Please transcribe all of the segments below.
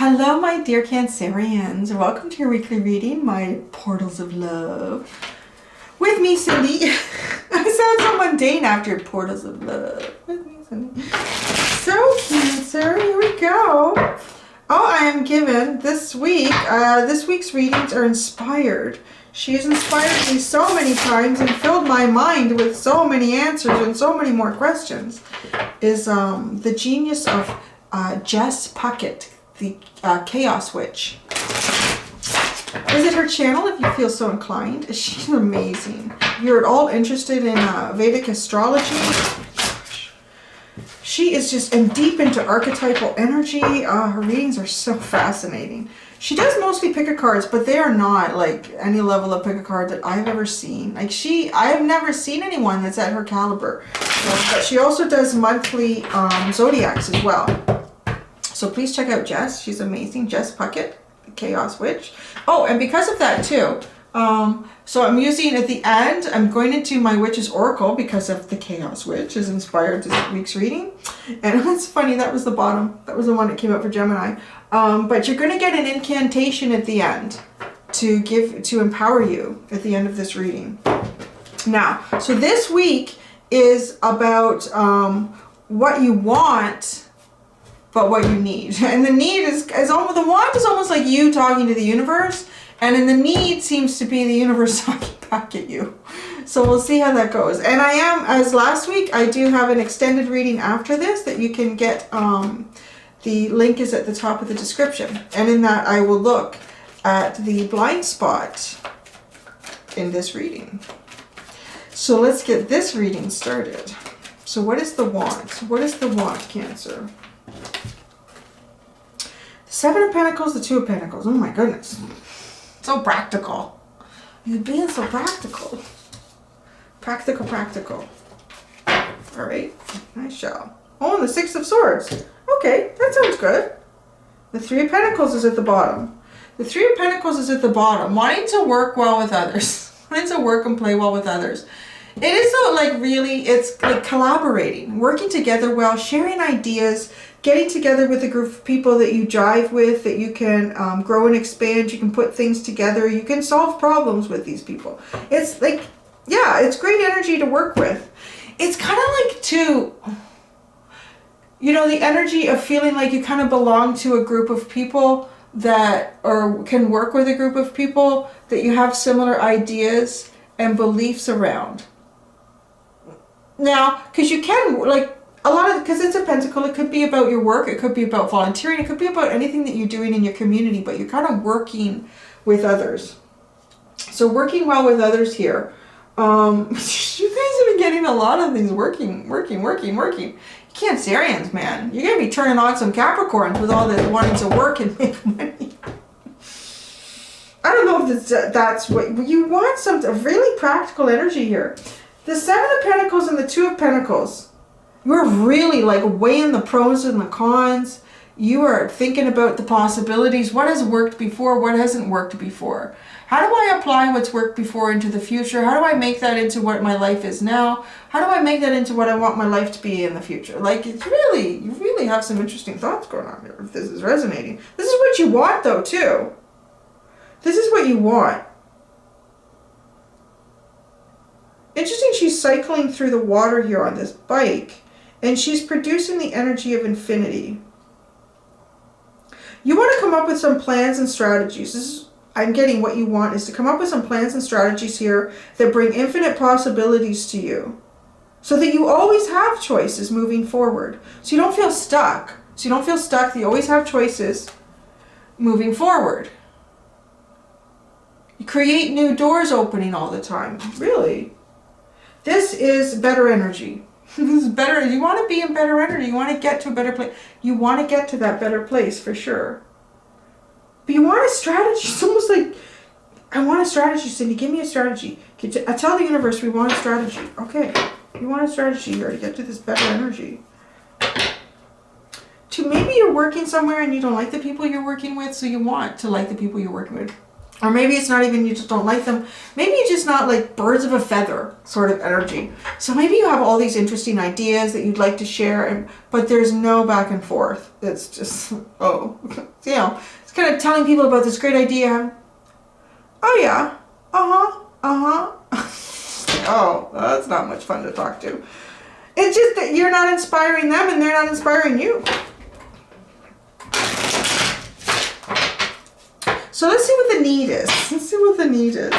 Hello, my dear Cancerians. Welcome to your weekly reading, my Portals of Love. With me, Cindy. I sound so mundane after Portals of Love. With me, Cindy. So, Cancer, here we go. Oh, I am given this week, this week's readings are inspired. She has inspired me so many times and filled my mind with so many answers and so many more questions. Is the genius of Jess Puckett, the Chaos Witch. Visit her channel if you feel so inclined. She's amazing. If you're at all interested in Vedic astrology, she is just deep into archetypal energy. Her readings are so fascinating. She does mostly pick a cards, but they are not like any level of pick a card that I've ever seen. Like I have never seen anyone that's at her caliber. But she also does monthly zodiacs as well. So please check out Jess. She's amazing. Jess Puckett, the Chaos Witch. Oh, and because of that too, so I'm using at the end, I'm going into my Witch's Oracle because of the Chaos Witch is inspired this week's reading. And it's funny, that was the bottom. That was the one that came up for Gemini. But you're going to get an incantation at the end to empower you at the end of this reading. Now, so this week is about what you want, but what you need. And the need is almost, the want is almost like you talking to the universe, and then the need seems to be the universe talking back at you. So we'll see how that goes. And I am, as last week, I do have an extended reading after this that you can get. The link is at the top of the description. And in that I will look at the blind spot in this reading. So let's get this reading started. So what is the want? What is the want, Cancer? The Seven of Pentacles, the Two of Pentacles. Oh my goodness. So practical. You're being so practical. Practical, practical. All right. Nice job. Oh, and the Six of Swords. Okay, that sounds good. The Three of Pentacles is at the bottom. The Three of Pentacles is at the bottom. Wanting to work well with others. Wanting to work and play well with others. It is so, like, really, it's like collaborating, working together well, sharing ideas, getting together with a group of people that you jive with, that you can grow and expand, you can put things together, you can solve problems with these people. It's like, yeah, it's great energy to work with. It's kind of like, too, you know, the energy of feeling like you kind of belong to a group of people that, or can work with a group of people that you have similar ideas and beliefs around. Now, because you can, like, a lot of, because it's a pentacle, it could be about your work, it could be about volunteering, it could be about anything that you're doing in your community, but you're kind of working with others. So working well with others here. You guys have been getting a lot of things working. Cancerians, man. You're going to be turning on some Capricorns with all this wanting to work and make money. I don't know if that's what you want, some really practical energy here. The Seven of Pentacles and the Two of Pentacles. You're really like weighing the pros and the cons. You are thinking about the possibilities. What has worked before? What hasn't worked before? How do I apply what's worked before into the future? How do I make that into what my life is now? How do I make that into what I want my life to be in the future? Like, it's really, you really have some interesting thoughts going on here if this is resonating. This is what you want though too. This is what you want. Interesting, she's cycling through the water here on this bike, and she's producing the energy of infinity. You want to come up with some plans and strategies. This is, I'm getting what you want is to come up with some plans and strategies here that bring infinite possibilities to you, so that you always have choices moving forward. So you don't feel stuck. That you always have choices moving forward. You create new doors opening all the time. Really. This is better energy. This is better. You want to be in better energy. You want to get to a better place. You want to get to that better place for sure. But you want a strategy. It's almost like, I want a strategy, Cindy. Give me a strategy. I tell the universe we want a strategy. Okay. You want a strategy here to get to this better energy. To maybe you're working somewhere and you don't like the people you're working with, so you want to like the people you're working with. Or maybe it's not even you just don't like them. Maybe you're just not like birds of a feather sort of energy. So maybe you have all these interesting ideas that you'd like to share, but there's no back and forth. It's just, oh, you know, it's kind of telling people about this great idea. Oh yeah, oh, that's not much fun to talk to. It's just that you're not inspiring them and they're not inspiring you. So let's see what the need is. Let's see what the need is.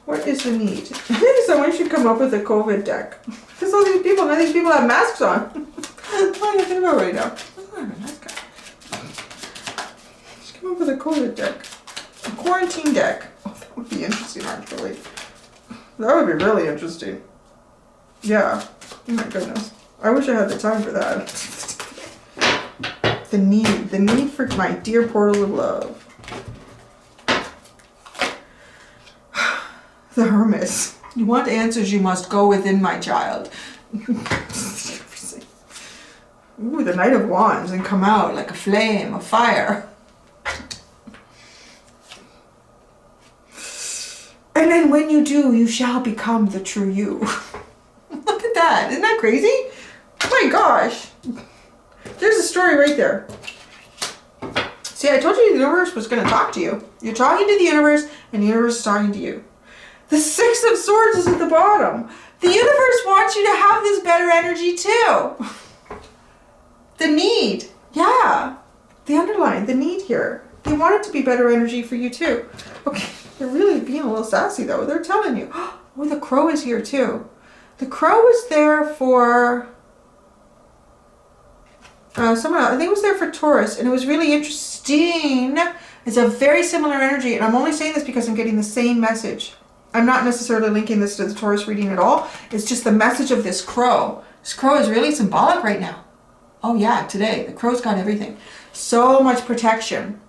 What is the need? I think someone should come up with a COVID deck. Because all these people, none of these people have masks on. That's what I'm thinking about right now. I'm a nice guy. Let's come up with a COVID deck. A quarantine deck. Oh, that would be interesting actually. That would be really interesting. Yeah. Oh my goodness. I wish I had the time for that. The need for my dear portal of love. The Hermit. You want answers, you must go within, my child. Ooh, the Knight of Wands, and come out like a flame, a fire. And then when you do, you shall become the true you. Look at that. Isn't that crazy? Oh my gosh. There's a story right there. See, I told you the universe was going to talk to you. You're talking to the universe, and the universe is talking to you. The Six of Swords is at the bottom. The universe wants you to have this better energy too. The need. Yeah. The underline, the need here. They want it to be better energy for you too. Okay, they're really being a little sassy though. They're telling you. Oh, the Crow is here too. The Crow is there for... someone else. I think it was there for Taurus, and it was really interesting. It's a very similar energy, and I'm only saying this because I'm getting the same message. I'm not necessarily linking this to the Taurus reading at all. It's just the message of this crow. This crow is really symbolic right now. Oh yeah, today. The crow's got everything. So much protection.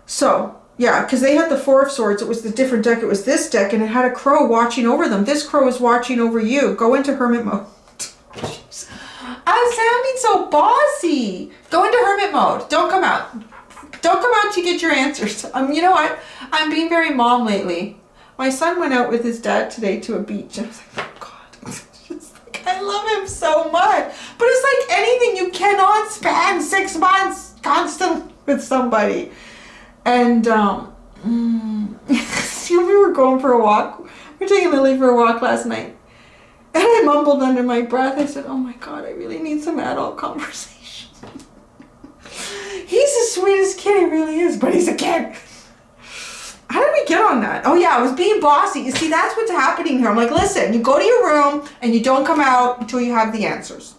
So, yeah, because they had the Four of Swords. It was the different deck. It was this deck, and it had a crow watching over them. This crow is watching over you. Go into hermit mode. I'm sounding so bossy. Go into hermit mode. Don't come out. Don't come out to get your answers. You know what? I'm being very mom lately. My son went out with his dad today to a beach. And I was like, oh God. Just like, I love him so much. But it's like anything. You cannot span 6 months constant with somebody. And we were going for a walk. We were taking Lily for a walk last night. And I mumbled under my breath. I said, oh my God, I really need some adult conversation. He's the sweetest kid, he really is, but he's a kid. How did we get on that? Oh yeah, I was being bossy. You see, that's what's happening here. I'm like, listen, you go to your room and you don't come out until you have the answers.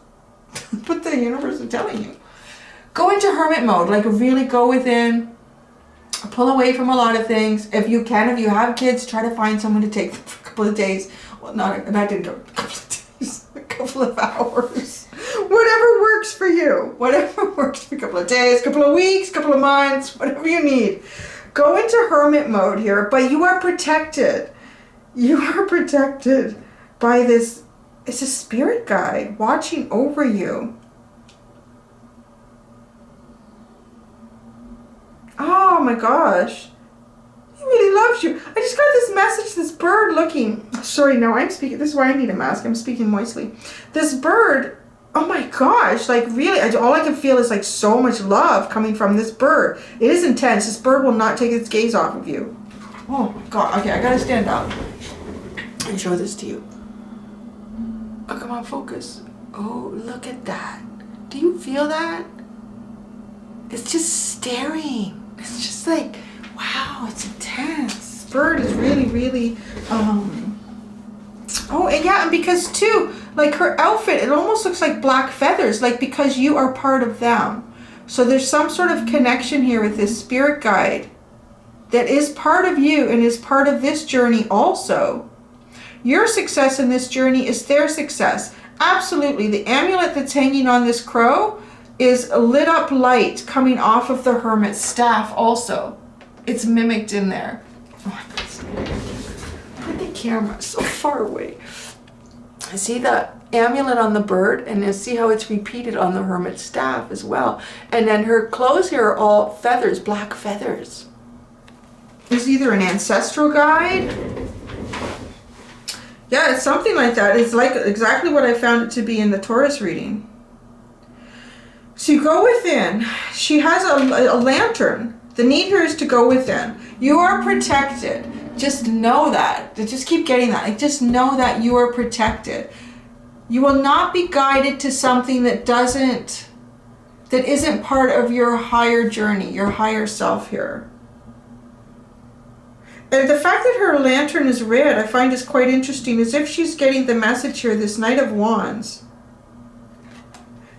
But the universe is telling you. Go into hermit mode, like really go within, pull away from a lot of things. If you can, if you have kids, try to find someone to take them for a couple of days. Well, that didn't go a couple of days, a couple of hours. Whatever works for you. Whatever works for a couple of days, a couple of weeks, a couple of months, whatever you need. Go into hermit mode here, but you are protected. You are protected by this, it's a spirit guide watching over you. Oh my gosh. He really loves you. I just got this message, this bird looking, sorry, no, I'm speaking, this is why I need a mask, I'm speaking moistly. This bird, oh my gosh, like really, all I can feel is like so much love coming from this bird. It is intense. This bird will not take its gaze off of you. Oh my God, okay, I gotta stand up and show this to you. Oh, come on, focus. Oh, look at that. Do you feel that? It's just staring. It's just like, wow, it's intense. This bird is really, really, oh, and yeah, and because too, like her outfit, it almost looks like black feathers, like because you are part of them. So there's some sort of connection here with this spirit guide that is part of you and is part of this journey also. Your success in this journey is their success. Absolutely. The amulet that's hanging on this crow is a lit up light coming off of the hermit's staff also. It's mimicked in there. Oh, put the camera so far away. I see the amulet on the bird, and I see how it's repeated on the hermit's staff as well. And then her clothes here are all feathers, black feathers. It's either an ancestral guide. Yeah, it's something like that. It's like exactly what I found it to be in the Taurus reading. So you go within. She has a lantern. The need here is to go within. You are protected. Just know that. Just keep getting that. Like, just know that you are protected. You will not be guided to something that isn't part of your higher journey, your higher self here. And the fact that her lantern is red, I find is quite interesting, as if she's getting the message here, this Knight of Wands.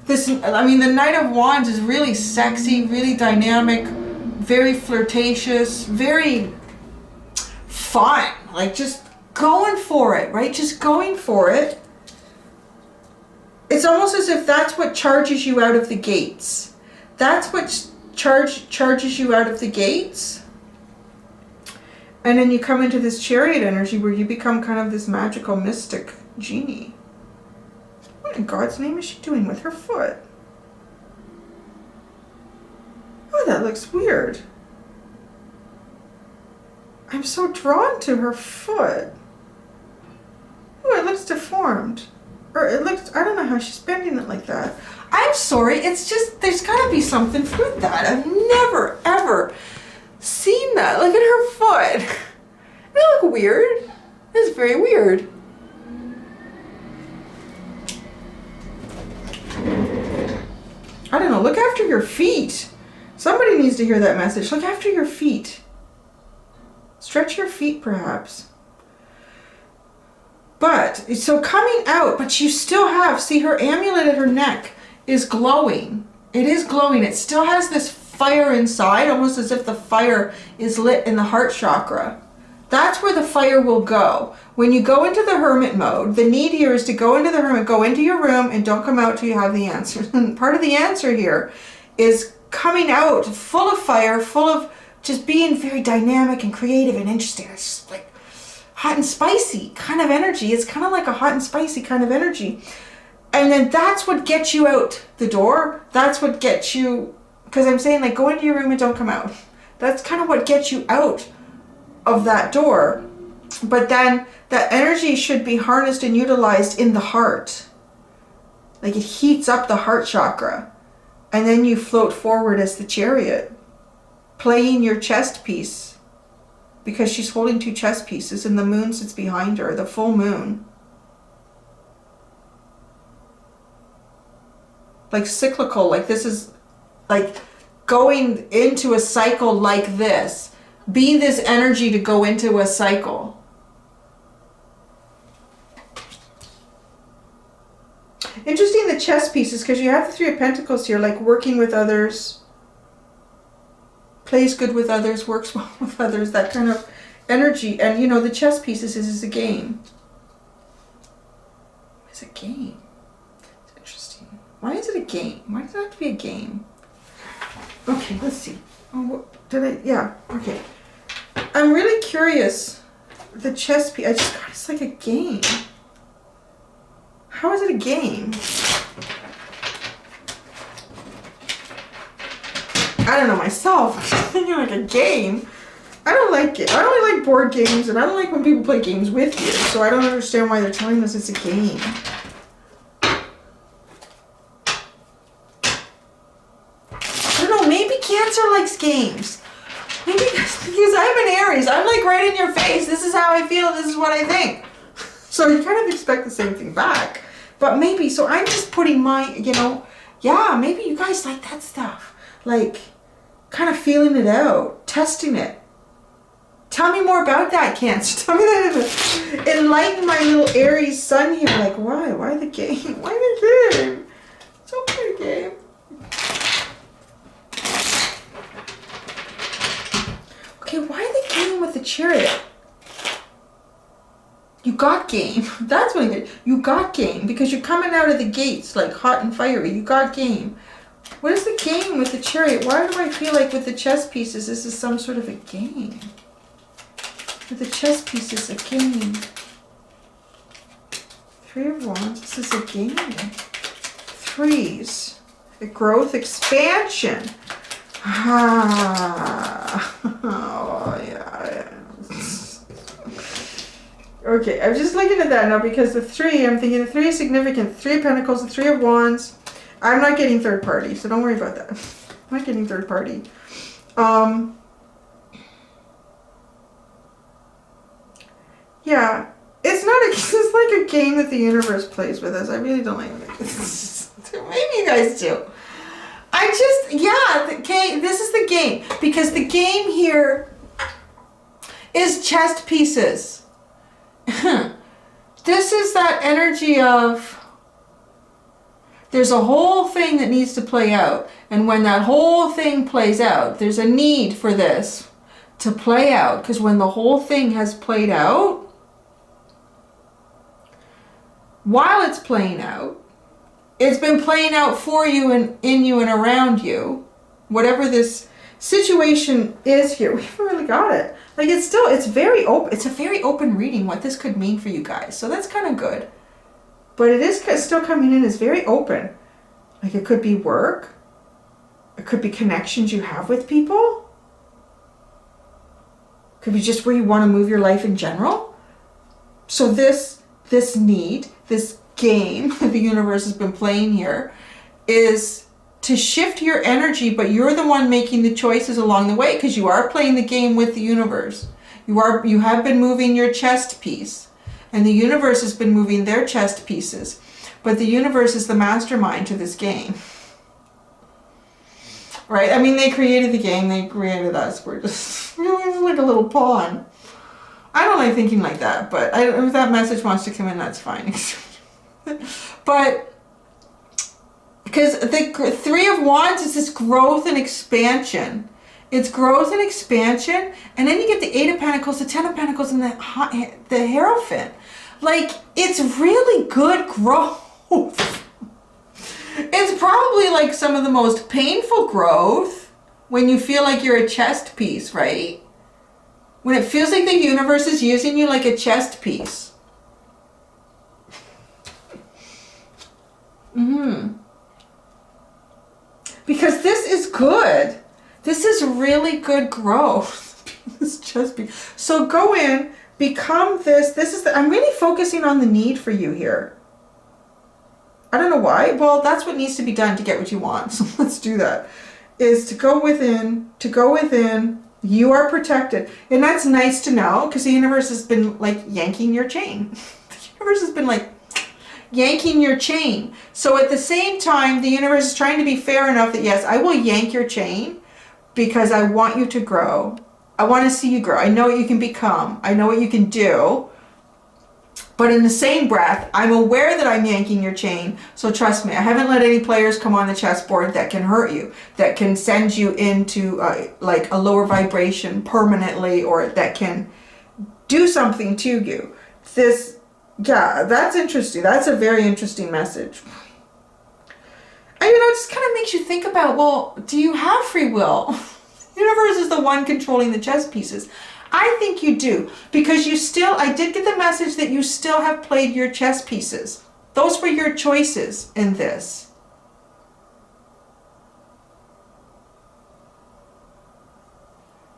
The Knight of Wands is really sexy, really dynamic, very flirtatious, very fun. Like, just going for it, right? Just going for it. It's almost as if that's what charges you out of the gates. That's what charges you out of the gates. And then you come into this Chariot energy where you become kind of this magical mystic genie. What in God's name is she doing with her foot? Oh, that looks weird. I'm so drawn to her foot. Oh, it looks deformed. Or it looks, I don't know how she's bending it like that. I'm sorry, it's just, there's gotta be something with that. I've never, ever seen that. Look at her foot. Doesn't that look weird? It's very weird. I don't know, look after your feet. Somebody needs to hear that message. Look after your feet. Stretch your feet, perhaps. But, so coming out, but you still have, see, her amulet at her neck is glowing. It is glowing. It still has this fire inside, almost as if the fire is lit in the heart chakra. That's where the fire will go. When you go into the hermit mode, the need here is to go into the hermit, go into your room, and don't come out till you have the answer. And part of the answer here is coming out full of fire, full of just being very dynamic and creative and interesting. It's just like hot and spicy kind of energy. It's kind of like a hot and spicy kind of energy. And then that's what gets you out the door. That's what gets you, because I'm saying, like, go into your room and don't come out. That's kind of what gets you out of that door. But then that energy should be harnessed and utilized in the heart. Like, it heats up the heart chakra. And then you float forward as the Chariot, playing your chest piece, because she's holding two chess pieces and the moon sits behind her, the full moon. Like cyclical, like this is like going into a cycle like this. Be this energy to go into a cycle. Interesting, the chess pieces, because you have the Three of Pentacles here, like working with others, plays good with others, works well with others, that kind of energy. And you know, the chess pieces is a game. It's a game. It's interesting. Why is it a game? Why does it have to be a game? Okay, let's see. Oh, yeah, okay. I'm really curious. The chess piece, it's like a game. How is it a game? I don't know myself. I'm thinking like a game. I don't like it. I don't really like board games, and I don't like when people play games with you. So I don't understand why they're telling us it's a game. I don't know. Maybe Cancer likes games. Maybe because I'm an Aries. I'm like right in your face. This is how I feel. This is what I think. So you kind of expect the same thing back. But maybe. So I'm just putting my, you know, yeah, maybe you guys like that stuff. Like, kind of feeling it out, testing it. Tell me more about that, Cancer. Tell me that. Enlighten my little Aries sun here. Like, why? Why the game? Why the game? It's okay, game. Okay, why the game with the Chariot? You got game. That's what it is. You got game because you're coming out of the gates like hot and fiery. You got game. What is the game with the Chariot? Why do I feel like with the chess pieces this is some sort of a game? With the chess pieces, a game. Three of Wands. This is a game. Threes. Growth, expansion. Oh, yeah. Okay, I'm just looking at that now because the three, I'm thinking the three is significant. Three of Pentacles, the Three of Wands. I'm not getting third party, so don't worry about that. I'm not getting third party. Yeah, it's like a game that the universe plays with us. I really don't like it. Maybe you guys do. Okay, this is the game. Because the game here is chess pieces. This is that energy of there's a whole thing that needs to play out. And when that whole thing plays out, there's a need for this to play out. Because when the whole thing has played out, while it's playing out, it's been playing out for you and in you and around you. Whatever this situation is here, we haven't really got it. Like it's very open. It's a very open reading what this could mean for you guys. So that's kind of good. But it is still coming in as very open. Like it could be work. It could be connections you have with people. It could be just where you want to move your life in general. So this need, this game that the universe has been playing here is to shift your energy, but you're the one making the choices along the way because you are playing the game with the universe. You have been moving your chess piece and the universe has been moving their chess pieces, but the universe is the mastermind to this game. Right? I mean, they created the game, they created us. We're just like a little pawn. I don't like thinking like that, but if that message wants to come in, that's fine. But because the Three of Wands is this growth and expansion. It's growth and expansion, and then you get the Eight of Pentacles, the Ten of Pentacles, and the Hierophant. Like, it's really good growth. It's probably like some of the most painful growth when you feel like you're a chess piece, right? When it feels like the universe is using you like a chess piece. Because this is good. This is really good growth. This chess piece. So go in, become this. I'm really focusing on the need for you here. I don't know why. Well, that's what needs to be done to get what you want. So let's do that. Is to go within, you are protected. And that's nice to know because the universe has been like yanking your chain. The universe has been like yanking your chain. So at the same time, the universe is trying to be fair enough that yes, I will yank your chain because I want you to grow. I want to see you grow. I know what you can become. I know what you can do. But in the same breath, I'm aware that I'm yanking your chain. So trust me, I haven't let any players come on the chessboard that can hurt you, that can send you into like a lower vibration permanently, or that can do something to you. Yeah, that's interesting. That's a very interesting message. And it just kind of makes you think about, well, do you have free will? The universe is the one controlling the chess pieces. I think you do, because I did get the message that you still have played your chess pieces. Those were your choices in this.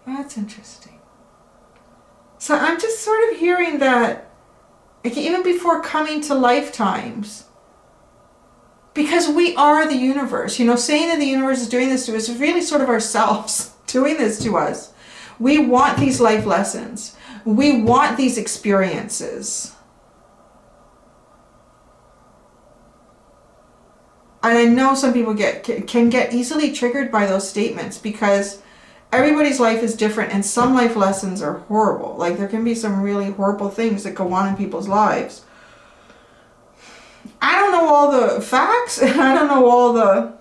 That's interesting. So I'm just sort of hearing that, like, even before coming to lifetimes, because we are the universe, saying that the universe is doing this to us is really sort of ourselves doing this to us. We want these life lessons. We want these experiences. And I know some people can get easily triggered by those statements because everybody's life is different and some life lessons are horrible. Like there can be some really horrible things that go on in people's lives. I don't know all the facts and I don't know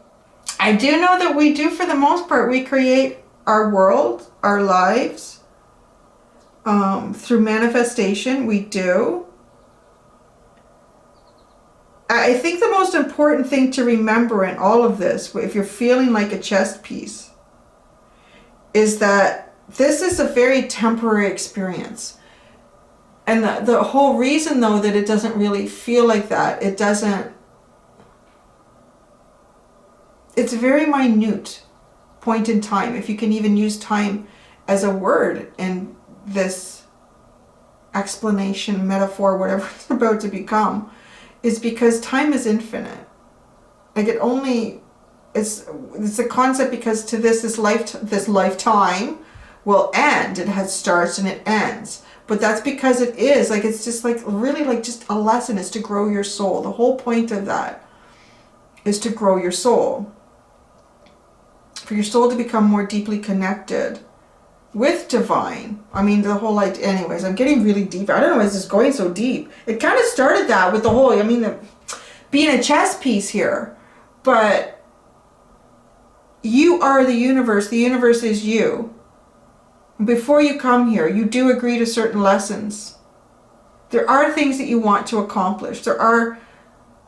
I do know that we do, for the most part, we create our world, our lives, through manifestation. We do. I think the most important thing to remember in all of this, if you're feeling like a chess piece, is that this is a very temporary experience. And the whole reason, though, that it doesn't really feel like that, it doesn't, it's a very minute point in time, if you can even use time as a word in this explanation, metaphor, whatever it's about to become, is because time is infinite. Like it only, it's a concept because to this lifetime will end. It has starts and it ends. But that's because it is, like, it's just like, really like just a lesson is to grow your soul. The whole point of that is to grow your soul. For your soul to become more deeply connected with divine. I mean, the whole, like, anyways, I'm getting really deep. I don't know why this is going so deep. It kind of started that with the whole, I mean, being a chess piece here. But you are the universe is you. Before you come here, you do agree to certain lessons. There are things that you want to accomplish. There are,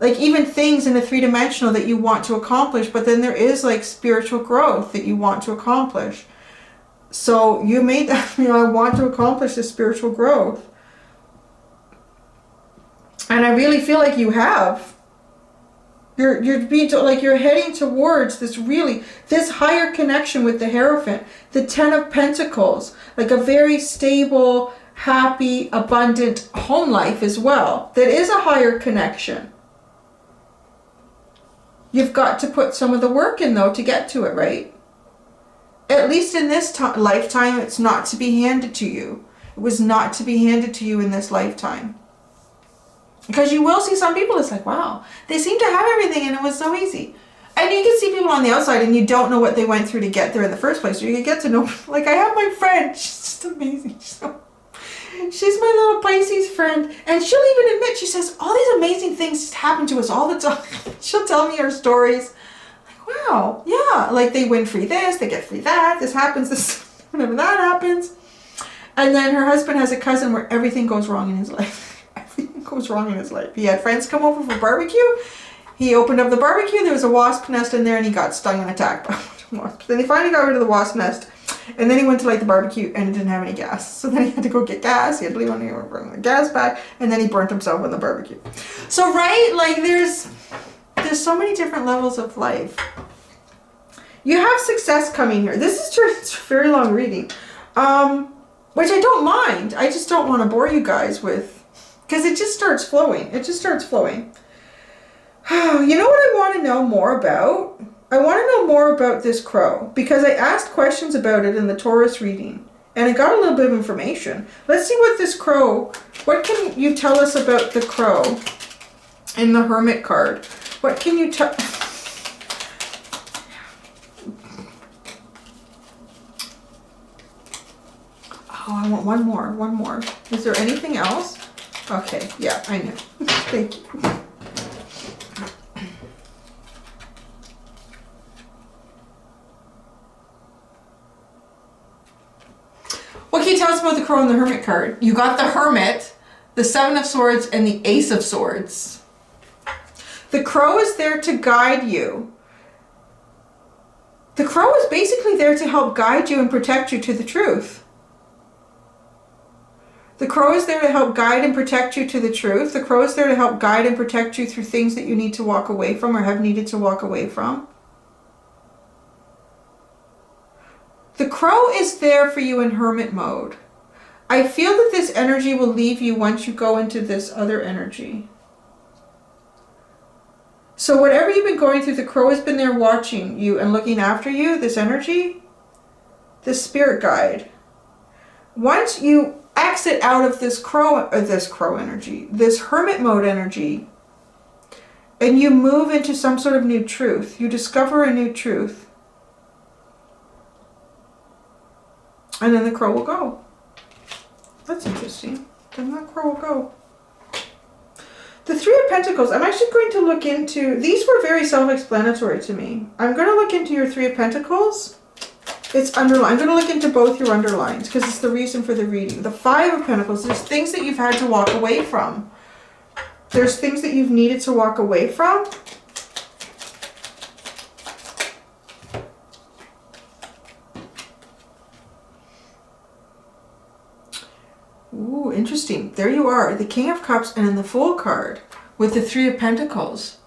like, even things in the three-dimensional that you want to accomplish, but then there is, like, spiritual growth that you want to accomplish. So you made that, I want to accomplish this spiritual growth. And I really feel like you have. You're being like you're heading towards this higher connection with the Hierophant, the 10 of Pentacles, like a very stable, happy, abundant home life as well. That is a higher connection. You've got to put some of the work in, though, to get to it, right? At least in this lifetime, it's not to be handed to you. It was not to be handed to you in this lifetime. Because you will see some people, it's like, wow, they seem to have everything and it was so easy. And you can see people on the outside and you don't know what they went through to get there in the first place. Or you can get to know, like, I have my friend, she's just amazing. She's my little Pisces friend. And she'll even admit, she says, all these amazing things happen to us all the time. She'll tell me her stories. Like, wow, yeah, like they win free this, they get free that, this happens, this, whenever that happens. And then her husband has a cousin where everything goes wrong in his life. Everything goes wrong in his life. He had friends come over for barbecue. He opened up the barbecue. There was a wasp nest in there and he got stung and attacked by a bunch of wasps. Then he finally got rid of the wasp nest. And then he went to light the barbecue and it didn't have any gas. So then he had to go get gas. He had to leave on the bring the gas back. And then he burnt himself on the barbecue. So, right? Like there's so many different levels of life. You have success coming here. This is true. It's a very long reading. Which I don't mind. I just don't want to bore you guys with, because it just starts flowing. It just starts flowing. You know what I want to know more about? I want to know more about this crow, because I asked questions about it in the Taurus reading, and I got a little bit of information. Let's see what this crow, what can you tell us about the crow in the Hermit card? What can you tell? Oh, I want one more. Is there anything else? Okay, yeah, I know. Thank you. What can you tell us about the crow and the Hermit card? You got the Hermit, the Seven of Swords, and the Ace of Swords. The crow is there to guide you. The crow is basically there to help guide you and protect you to the truth. The crow is there to help guide and protect you to the truth. The crow is there to help guide and protect you through things that you need to walk away from or have needed to walk away from. The crow is there for you in hermit mode. I feel that this energy will leave you once you go into this other energy. So whatever you've been going through, the crow has been there watching you and looking after you, this energy, this spirit guide. Once you exit out of this crow energy, this hermit mode energy, and you move into some sort of new truth, you discover a new truth, and then the crow will go. That's interesting. Then that crow will go. The Three of Pentacles, I'm actually going to look into, these were very self-explanatory to me. I'm going to look into your Three of Pentacles. It's underlined. I'm going to look into both your underlines because it's the reason for the reading. The Five of Pentacles, there's things that you've had to walk away from. There's things that you've needed to walk away from. Ooh, interesting. There you are, the King of Cups and then the Fool card with the Three of Pentacles.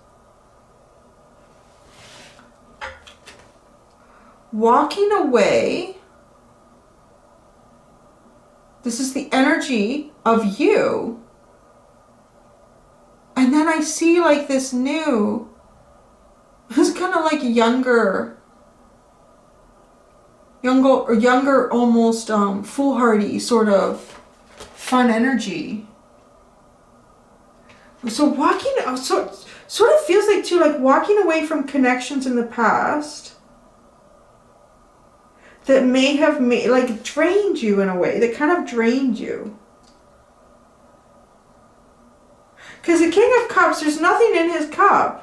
Walking away. This is the energy of you. And then I see like this new, it's kind of like younger almost foolhardy sort of fun energy. So walking, so sort of feels like too, like walking away from connections in the past that may have made, like drained you in a way, that kind of drained you. Because the King of Cups, there's nothing in his cup.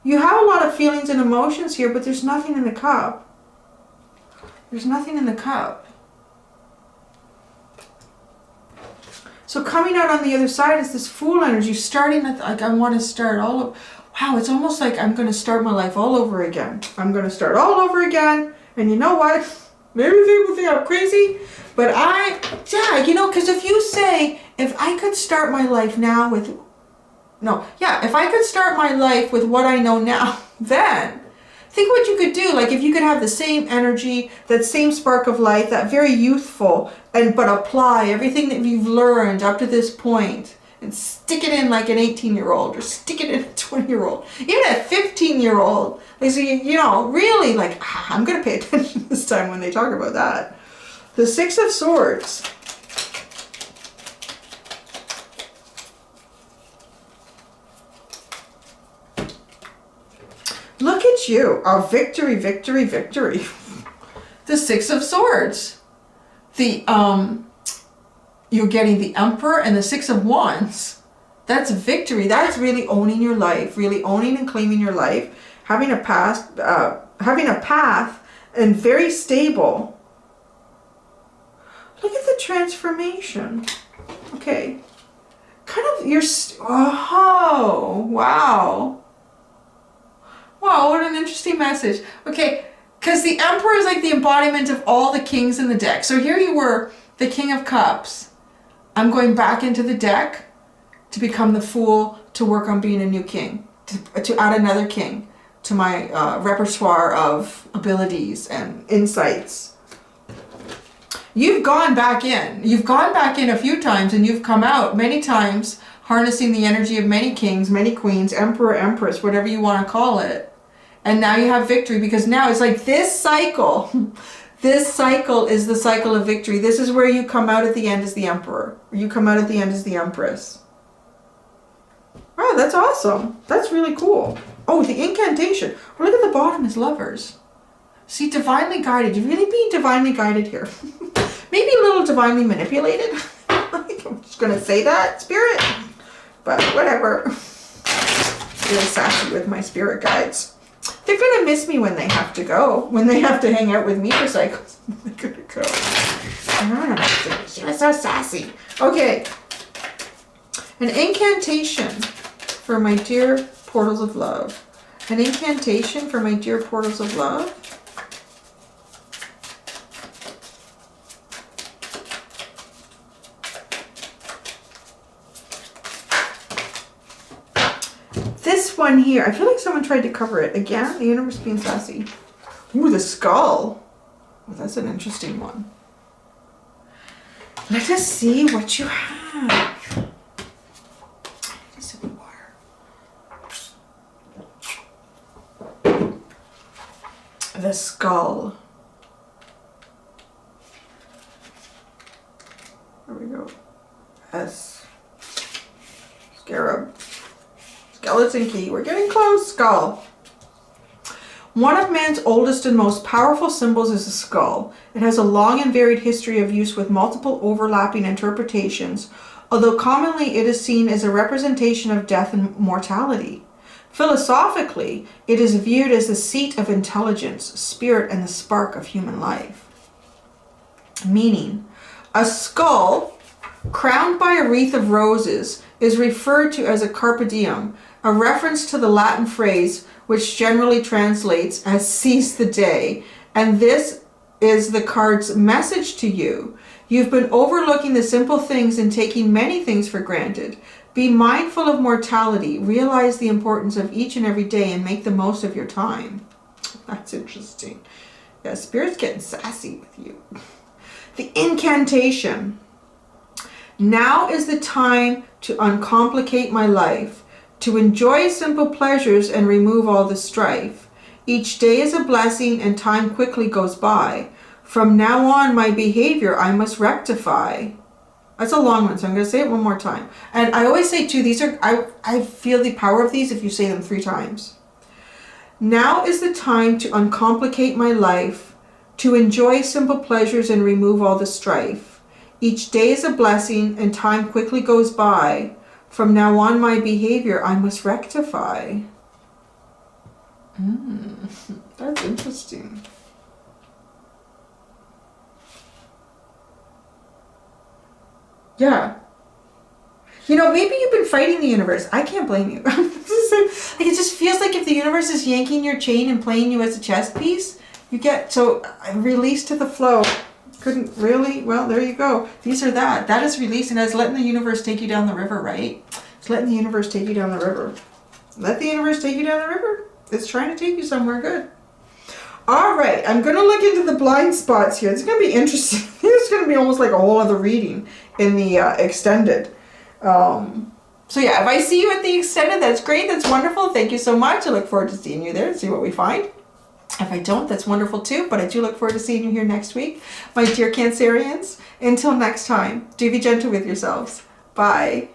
You have a lot of feelings and emotions here, but there's nothing in the cup. There's nothing in the cup. So coming out on the other side is this Fool energy, starting at, like, I want to start all of, wow, it's almost like I'm going to start my life all over again. I'm going to start all over again. And you know what? Maybe people think I'm crazy, but yeah, you know, because if you say, if I could start my life now with, if I could start my life with what I know now, then think what you could do. Like if you could have the same energy, that same spark of life, that very youthful, but apply everything that you've learned up to this point and stick it in like an 18-year-old or stick it in a 20-year-old, even a 15-year-old. Like, so you know, really like, I'm going to pay attention this time when they talk about that. The Six of Swords. Look at you. Oh, victory, victory, victory. The Six of Swords. You're getting the Emperor and the Six of Wands. That's victory. That's really owning your life, really owning and claiming your life, having a path and very stable. Look at the transformation. Okay. Kind of oh, wow. Wow, what an interesting message. Okay, because the Emperor is like the embodiment of all the kings in the deck. So here you were, the King of Cups. I'm going back into the deck to become the Fool, to work on being a new king, to add another king to my repertoire of abilities and insights. You've gone back in. You've gone back in a few times and you've come out many times, harnessing the energy of many kings, many queens, emperor, empress, whatever you want to call it. And now you have victory, because now it's like this cycle. This cycle is the cycle of victory. This is where you come out at the end as the emperor. Or you come out at the end as the empress. Wow, that's awesome. That's really cool. Oh, the incantation. Oh, look at the bottom is lovers. See, divinely guided. You're really being divinely guided here. Maybe a little divinely manipulated. I'm just going to say that, spirit. But whatever. Really sassy with my spirit guides. They're going to miss me when they have to go. When they have to hang out with me for cycles. They're going to go. She was so sassy. Okay. An incantation for my dear portals of love. An incantation for my dear portals of love. This one here, I feel like someone tried to cover it. Again, the universe being sassy. Ooh, the skull. Oh, that's an interesting one. Let us see what you have. Just some water. The skull. There we go. S. Scarab. Skeleton key. We're getting close. Skull. One of man's oldest and most powerful symbols is a skull. It has a long and varied history of use with multiple overlapping interpretations, although commonly it is seen as a representation of death and mortality. Philosophically, it is viewed as the seat of intelligence, spirit, and the spark of human life. Meaning, a skull crowned by a wreath of roses is referred to as a carpe diem, a reference to the Latin phrase which generally translates as seize the day, and this is the card's message to you. You've been overlooking the simple things and taking many things for granted. Be mindful of mortality. Realize the importance of each and every day and make the most of your time. That's interesting. Yeah, Spirit's getting sassy with you. The Incantation. Now is the time to uncomplicate my life, to enjoy simple pleasures and remove all the strife. Each day is a blessing and time quickly goes by. From now on, my behavior I must rectify. That's a long one, so I'm going to say it one more time. And I always say too, these are, I feel the power of these if you say them 3 times. Now is the time to uncomplicate my life, to enjoy simple pleasures and remove all the strife. Each day is a blessing and time quickly goes by. From now on, my behavior I must rectify. That's interesting. Yeah. You know, maybe you've been fighting the universe. I can't blame you. Like, it just feels like if the universe is yanking your chain and playing you as a chess piece, you get so released to the flow. Couldn't really? Well, there you go. These are that. That is releasing as letting the universe take you down the river, right? It's letting the universe take you down the river. Let the universe take you down the river. It's trying to take you somewhere good. All right, I'm going to look into the blind spots here. It's going to be interesting. It's going to be almost like a whole other reading in the extended. So yeah, if I see you at the extended, that's great. That's wonderful. Thank you so much. I look forward to seeing you there and see what we find. If I don't, that's wonderful too. But I do look forward to seeing you here next week. My dear Cancerians, until next time, do be gentle with yourselves. Bye.